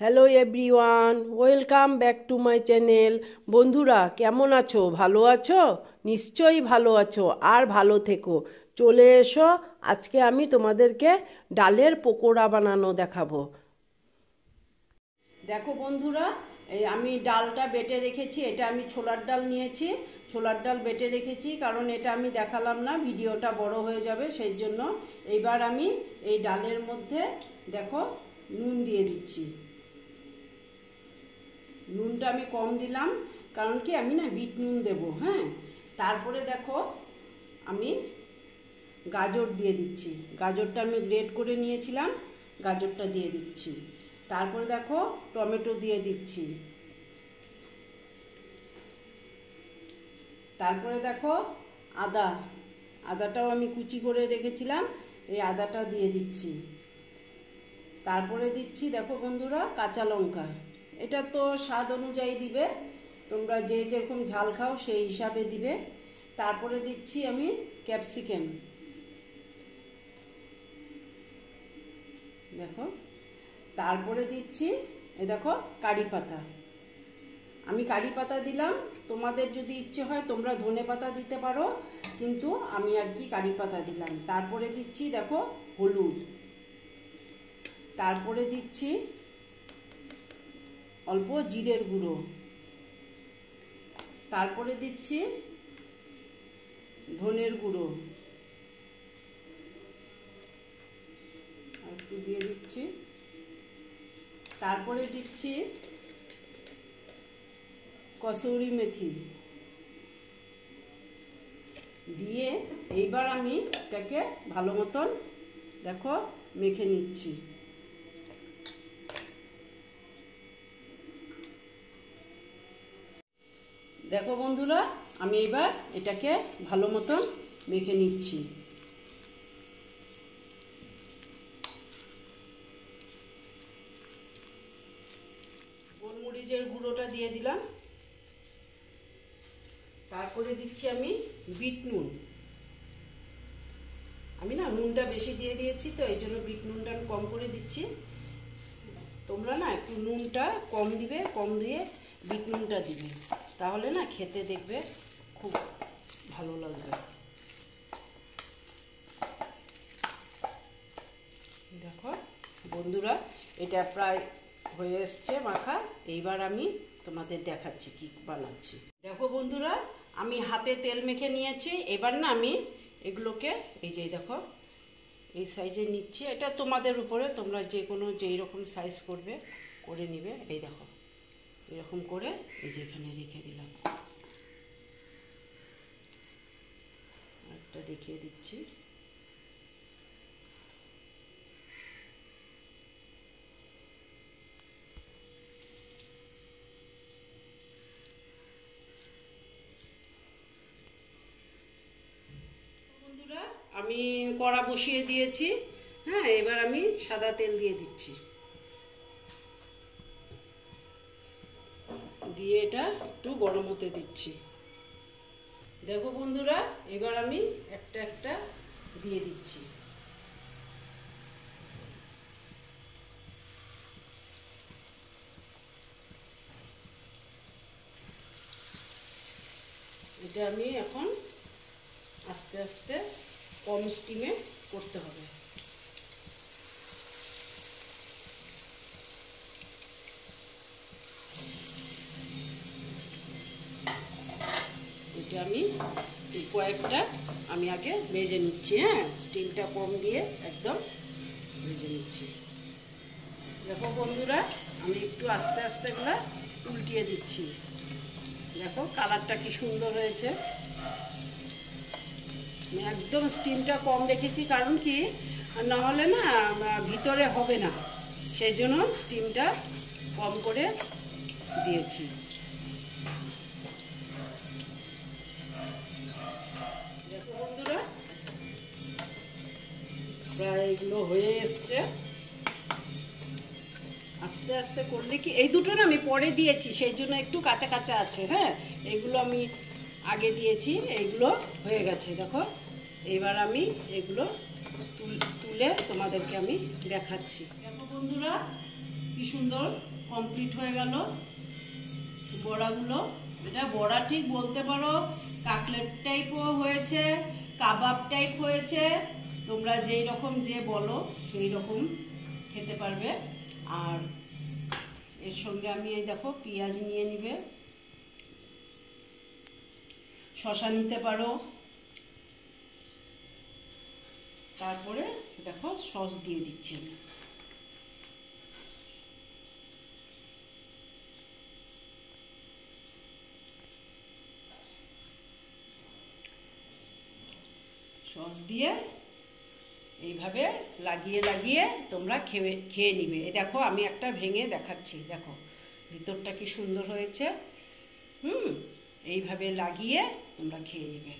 Hello everyone, welcome back to my channel. বন্ধুরা, কেমন আছো? ভালো আছো? নিশ্চয়ই ভালো আছো, আর ভালো থেকো। চলে এসো, আজকে আমি তোমাদেরকে ডালের পকোড়া বানানো দেখাবো। দেখো বন্ধুরা, এই আমি ডালটা বেটে রেখেছি। এটা আমি ছোলার ডাল নিয়েছি। ছোলার ডাল বেটে রেখেছি কারণ এটা আমি দেখালাম না, ভিডিওটা বড় হয়ে যাবে, সেই জন্য। এইবার আমি এই ডালের মধ্যে দেখো নুন দিয়ে দিচ্ছি। নুনটা আমি কম দিলাম কারণ কি আমি না বিট নুন দেবো। হ্যাঁ, তারপরে দেখো আমি গাজর দিয়ে দিচ্ছি। গাজরটা আমি গ্রেট করে নিয়েছিলাম, গাজরটা দিয়ে দিচ্ছি। তারপরে দেখো টমেটো দিয়ে দিচ্ছি। তারপরে দেখো আদাটাও আমি কুচি করে রেখেছিলাম, এই আদাটা দিয়ে দিচ্ছি। তারপরে দিচ্ছি দেখো বন্ধুরা কাঁচা লঙ্কা। এটা তো স্বাদ অনুযায়ী দিবে, তোমরা যে যেরকম ঝাল খাও সেই হিসাবে দিবে। তারপরে দিচ্ছি আমি ক্যাপসিকাম, দেখো। তারপরে দিচ্ছি এই দেখো কারি পাতা। আমি কারি পাতা দিলাম, তোমাদের যদি ইচ্ছে হয় তোমরা ধনে পাতা দিতে পারো, কিন্তু আমি আর কি কারি পাতা দিলাম। তারপরে দিচ্ছি দেখো হলুদ। তারপরে দিচ্ছি অল্প জিরের গুঁড়ো। তারপরে দিচ্ছি ধনের গুঁড়ো, আর একটু দিয়ে দিচ্ছি। তারপরে দিচ্ছি কসুরি মেথি দিয়ে এইবার আমি এটাকে ভালো মতন দেখো মেখে নিচ্ছি। দেখো বন্ধুরা, আমি এবার এটাকে ভালো মতন মেখে নিচ্ছি। গোলমরিচের গুঁড়োটা দিয়ে দিলাম। তারপরে দিচ্ছি আমি বিট নুন। আমি না নুনটা বেশি দিয়ে দিয়েছি, তো এই জন্য বিট নুনটা আমি কম করে দিচ্ছি। তোমরা না একটু নুনটা কম দিবে, কম দিয়ে বিট নুনটা দিবে, তাহলে না খেতে দেখবে খুব ভালো লাগবে। দেখো বন্ধুরা, এটা প্রায় হয়ে এসছে মাখা। এইবার আমি তোমাদের দেখাচ্ছি কি বানাচ্ছি। দেখো বন্ধুরা, আমি হাতে তেল মেখে নিয়েছি। এবার না আমি এগুলোকে এই যে দেখো এই সাইজে নিচ্ছি। এটা তোমাদের উপরে, তোমরা যে কোনো যেই রকম সাইজ করবে করে নিবে। এই দেখো এরকম করে এই যে এখানে রেখে দিলাম। একটা দেখিয়ে দিচ্ছি। বন্ধুরা, আমি কড়া বসিয়ে দিয়েছি। হ্যাঁ, এবার আমি সাদা তেল দিয়ে দিচ্ছি। দিয়ে এটা একটু গরম হতে দিচ্ছি। দেখো বন্ধুরা, এবার আমি একটা একটা দিয়ে দিচ্ছি। এটা আমি এখন আস্তে আস্তে কম স্টিমে করতে হবে। এটা আমি কয়েকটা আমি আগে ভেজে নিচ্ছি। হ্যাঁ, স্টিমটা কম দিয়ে একদম ভেজে নিচ্ছি। দেখো বন্ধুরা, আমি একটু আস্তে আস্তে এগুলো উল্টিয়ে দিচ্ছি। দেখো কালারটা কি সুন্দর হয়েছে। আমি একদম স্টিমটা কম রেখেছি, কারণ কি নাহলে না ভিতরে হবে না, সেই জন্য স্টিমটা কম করে দিয়েছি। দেখো বন্ধুরা, প্রায় এগুলো হয়ে এসছে। আস্তে আস্তে করলে কি, এই দুটো না আমি পরে দিয়েছি, সেই জন্য একটু কাঁচা কাঁচা আছে। হ্যাঁ, এইগুলো আমি আগে দিয়েছি, এইগুলো হয়ে গেছে। দেখো এবার আমি এগুলো তুলে তোমাদেরকে আমি দেখাচ্ছি। দেখো বন্ধুরা, কি সুন্দর কমপ্লিট হয়ে গেল বড়াগুলো। এটা বড়া ঠিক বলতে পারো, কাটলেট টাইপও হয়েছে, কাবাব টাইপ হয়েছে, তোমরা যেই রকম যে বলো সেই রকম খেতে পারবে। আর এর সঙ্গে আমি এই দেখো পেঁয়াজ নিয়ে নিবে, শসা নিতে পারো, তারপরে দেখো সস দিয়ে দিচ্ছি আমি। সস দিয়ে এইভাবে লাগিয়ে লাগিয়ে তোমরা খেয়ে নিবে। এই দেখো আমি একটা ভেঙে দেখাচ্ছি, দেখো ভিতরটা কি সুন্দর হয়েছে। এইভাবে লাগিয়ে তোমরা খেয়ে নিবে।